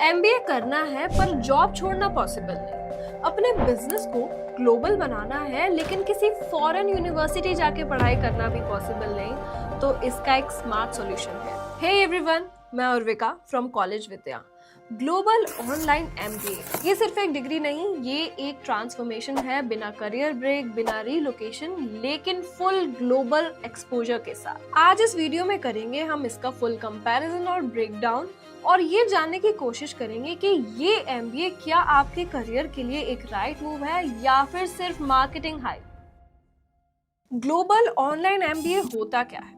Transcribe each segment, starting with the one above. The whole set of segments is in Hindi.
एमबीए करना है पर जॉब छोड़ना पॉसिबल नहीं। अपने बिजनेस को ग्लोबल बनाना है लेकिन किसी फॉरेन यूनिवर्सिटी जाके पढ़ाई करना भी पॉसिबल नहीं। तो इसका एक स्मार्ट सॉल्यूशन है। हे एवरीवन, मैं Urvika from college Vidya. Global online MBA ये सिर्फ एक डिग्री नहीं, ये एक ट्रांसफॉर्मेशन है, बिना करियर ब्रेक, बिना रीलोकेशन, लेकिन फुल ग्लोबल एक्सपोजर के साथ। आज इस वीडियो में करेंगे हम इसका फुल कंपैरिजन और ब्रेकडाउन, और ये जानने की कोशिश करेंगे कि ये एमबीए क्या आपके करियर के लिए एक राइट मूव है या फिर सिर्फ marketing hype. Global online MBA होता क्या है?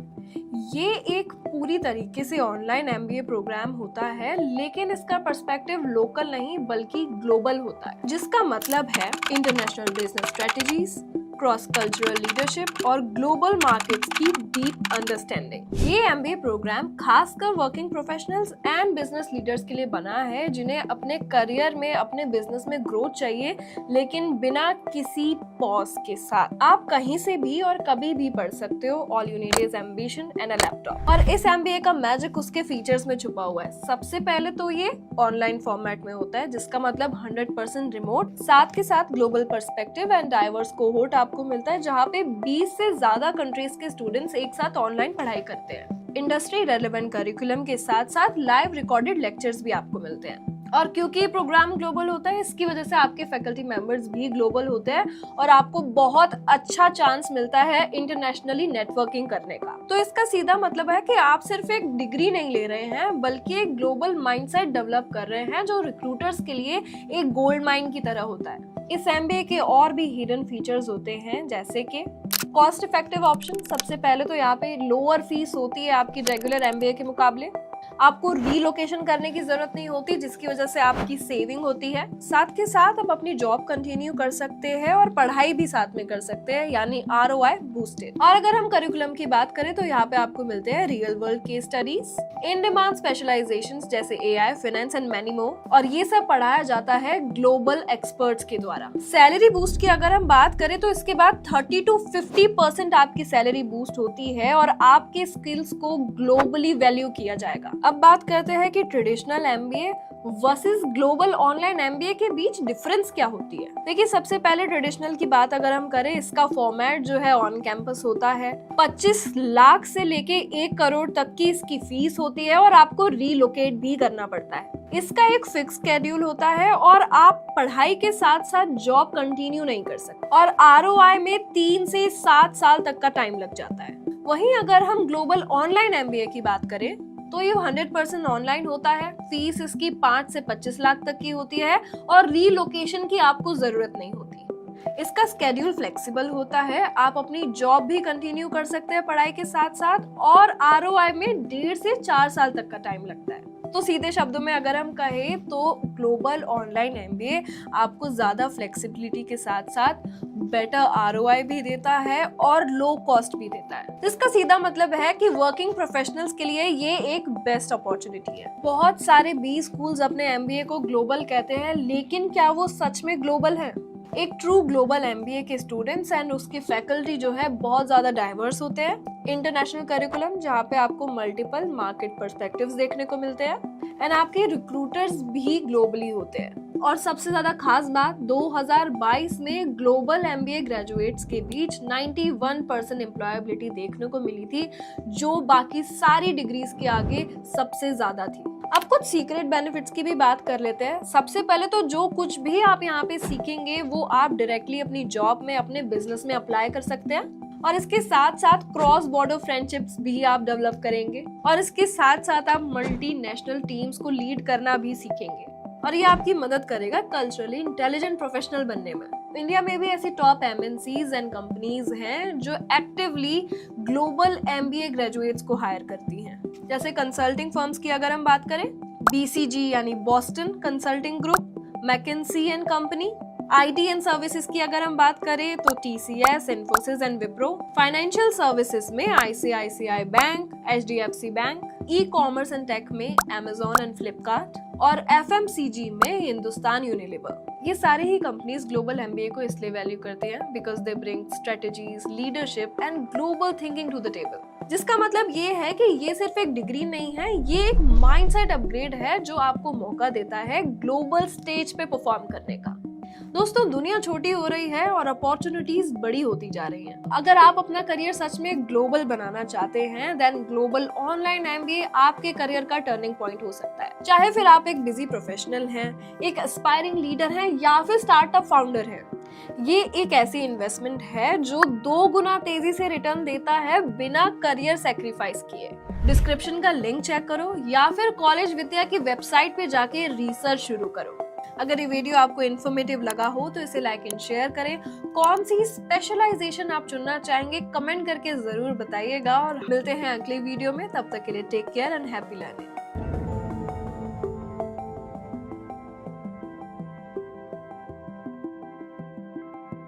ये एक पूरी तरीके से ऑनलाइन एमबीए प्रोग्राम होता है, लेकिन इसका पर्सपेक्टिव लोकल नहीं बल्कि ग्लोबल होता है, जिसका मतलब है international business strategies, cross cultural leadership और ग्लोबल मार्केट्स की डीप अंडरस्टैंडिंग। ये एमबीए प्रोग्राम खासकर working professionals and business leaders के लिए बना है, जिन्हें अपने करियर में, अपने बिजनेस में ग्रोथ चाहिए, लेकिन बिना किसी पॉज के साथ। आप कहीं से भी और कभी भी पढ़ सकते हो। All you need is ambition and a laptop. और इस एमबीए का मैजिक उसके फीचर्स में छुपा हुआ है। सबसे पहले तो ये ऑनलाइन फॉर्मेट में होता है, जिसका मतलब 100% रिमोट, साथ के साथ global perspective and diverse cohort आपको मिलता है, जहाँ पे 20 से ज्यादा कंट्रीज के स्टूडेंट्स एक साथ ऑनलाइन पढ़ाई करते हैं। इंडस्ट्री रेलेवेंट करिकुलम के साथ साथ लाइव रिकॉर्डेड लेक्चर्स भी आपको मिलते हैं। और क्योंकि प्रोग्राम ग्लोबल होता है, इसकी वजह से आपके फैकल्टी मेंबर्स भी ग्लोबल होते हैं और आपको बहुत अच्छा चांस मिलता है इंटरनेशनली नेटवर्किंग करने का। तो इसका सीधा मतलब है कि आप सिर्फ एक डिग्री नहीं ले रहे हैं, बल्कि एक ग्लोबल माइंडसेट डेवलप कर रहे हैं, जो रिक्रूटर्स के लिए एक गोल्ड माइन की तरह होता है। इस एमबीए के और भी हिडन फीचर्स होते हैं, जैसे कि कॉस्ट इफेक्टिव ऑप्शन। सबसे पहले तो यहाँ पे लोअर फीस होती है आपकी रेगुलर एमबीए के मुकाबले। आपको रीलोकेशन करने की जरूरत नहीं होती, जिसकी वजह से आपकी सेविंग होती है। साथ के साथ आप अपनी जॉब कंटिन्यू कर सकते हैं और पढ़ाई भी साथ में कर सकते हैं, यानी ROI बूस्टेड। और अगर हम करिकुलम की बात करें तो यहाँ पे आपको मिलते हैं real world case studies, in demand specialisations जैसे AI, finance and many more, और ये सब पढ़ाया जाता है ग्लोबल एक्सपर्ट्स के द्वारा। सैलरी बूस्ट की अगर हम बात करें तो इसके बाद 30 to 50% आपकी सैलरी बूस्ट होती है और आपके स्किल्स को ग्लोबली वैल्यू किया जाएगा। अब बात करते हैं कि traditional MBA versus global online MBA के बीच डिफरेंस क्या होती है। देखिए, सबसे पहले ट्रेडिशनल की बात अगर हम करें, इसका फॉर्मेट जो है ऑन कैंपस होता है। 25 लाख से लेके 1 करोड़ तक की इसकी फीस होती है और आपको रीलोकेट भी करना पड़ता है। इसका एक फिक्स शेड्यूल होता है और आप पढ़ाई के साथ साथ जॉब कंटिन्यू नहीं कर सकते, और ROI में 3 से 7 साल तक का टाइम लग जाता है। वहीं अगर हम ग्लोबल ऑनलाइन एमबीए की बात करें तो ये 100% ऑनलाइन होता है। फीस इसकी 5 से 25 लाख तक की होती है और रीलोकेशन की आपको जरूरत नहीं होती। इसका स्केड्यूल फ्लेक्सिबल होता है, आप अपनी जॉब भी कंटिन्यू कर सकते हैं पढ़ाई के साथ साथ, और ROI में 1.5 से 4 साल तक का टाइम लगता है। तो सीधे शब्दों में अगर हम कहें तो ग्लोबल ऑनलाइन एमबीए आपको ज्यादा फ्लेक्सिबिलिटी के साथ साथ बेटर ROI भी देता है और लो कॉस्ट भी देता है, जिसका सीधा मतलब है कि वर्किंग प्रोफेशनल्स के लिए ये एक बेस्ट अपॉर्चुनिटी है। बहुत सारे B स्कूल्स अपने एमबीए को ग्लोबल कहते हैं, लेकिन क्या वो सच में ग्लोबल है? एक ट्रू ग्लोबल एमबीए के स्टूडेंट्स एंड उसकी फैकल्टी जो है बहुत ज्यादा डाइवर्स होते हैं। इंटरनेशनल करिकुलम, जहाँ पे आपको मल्टीपल मार्केट पर्सपेक्टिव्स देखने को मिलते हैं, एंड आपके रिक्रूटर्स भी ग्लोबली होते हैं। और सबसे ज्यादा खास बात, 2022 में ग्लोबल एमबीए ग्रेजुएट्स के बीच 91% एम्प्लॉयबिलिटी देखने को मिली थी, जो बाकी सारी डिग्रीज के आगे सबसे ज्यादा थी। अब कुछ सीक्रेट बेनिफिट्स की भी बात कर लेते हैं। सबसे पहले तो जो कुछ भी आप यहाँ पे सीखेंगे वो आप डायरेक्टली अपनी जॉब में, अपने बिजनेस में अप्लाई कर सकते हैं, और इसके साथ साथ क्रॉस बॉर्डर फ्रेंडशिप्स भी आप डेवलप करेंगे, और इसके साथ साथ आप मल्टीनेशनल टीम्स को लीड करना भी सीखेंगे, और ये आपकी मदद करेगा कल्चरली इंटेलिजेंट प्रोफेशनल बनने में। इंडिया में भी ऐसी टॉप MNCs एंड कंपनीज हैं जो एक्टिवली ग्लोबल एमबीए ग्रेजुएट्स को हायर करती हैं। जैसे कंसल्टिंग फर्म्स की अगर हम बात करें, BCG यानी Boston consulting group, McKinsey and company. IT and services की अगर हम बात करें तो TCS, Infosys and Wipro. Financial services में ICICI bank, HDFC bank. E-commerce and tech में Amazon एंड फ्लिपकार्ट, और FMCG में हिंदुस्तान यूनिलीवर। ये सारी ही कंपनीज ग्लोबल एमबीए को इसलिए वैल्यू करते हैं because they bring strategies, leadership and global thinking to the table. जिसका मतलब ये है कि ये सिर्फ एक डिग्री नहीं है, ये एक माइंडसेट अपग्रेड है जो आपको मौका देता है ग्लोबल स्टेज पे परफॉर्म करने का। दोस्तों, दुनिया छोटी हो रही है और अपॉर्चुनिटीज बड़ी होती जा रही हैं। अगर आप अपना करियर सच में ग्लोबल बनाना चाहते हैं, देन ग्लोबल ऑनलाइन एमबीए आपके करियर का टर्निंग पॉइंट हो सकता है। चाहे फिर आप एक बिजी प्रोफेशनल हैं, एक एस्पायरिंग लीडर हैं या फिर स्टार्टअप फाउंडर हैं, ये एक ऐसी इन्वेस्टमेंट है जो 2 गुना तेजी से रिटर्न देता है बिना करियर सेक्रीफाइस किए। डिस्क्रिप्शन का लिंक चेक करो या फिर कॉलेज विद्या की वेबसाइट पे जाके रिसर्च शुरू करो। अगर ये वीडियो आपको इन्फॉर्मेटिव लगा हो तो इसे लाइक एंड शेयर करें। कौन सी स्पेशलाइजेशन आप चुनना चाहेंगे कमेंट करके जरूर बताइएगा, और मिलते हैं अगले वीडियो में। तब तक के लिए take care and happy learning.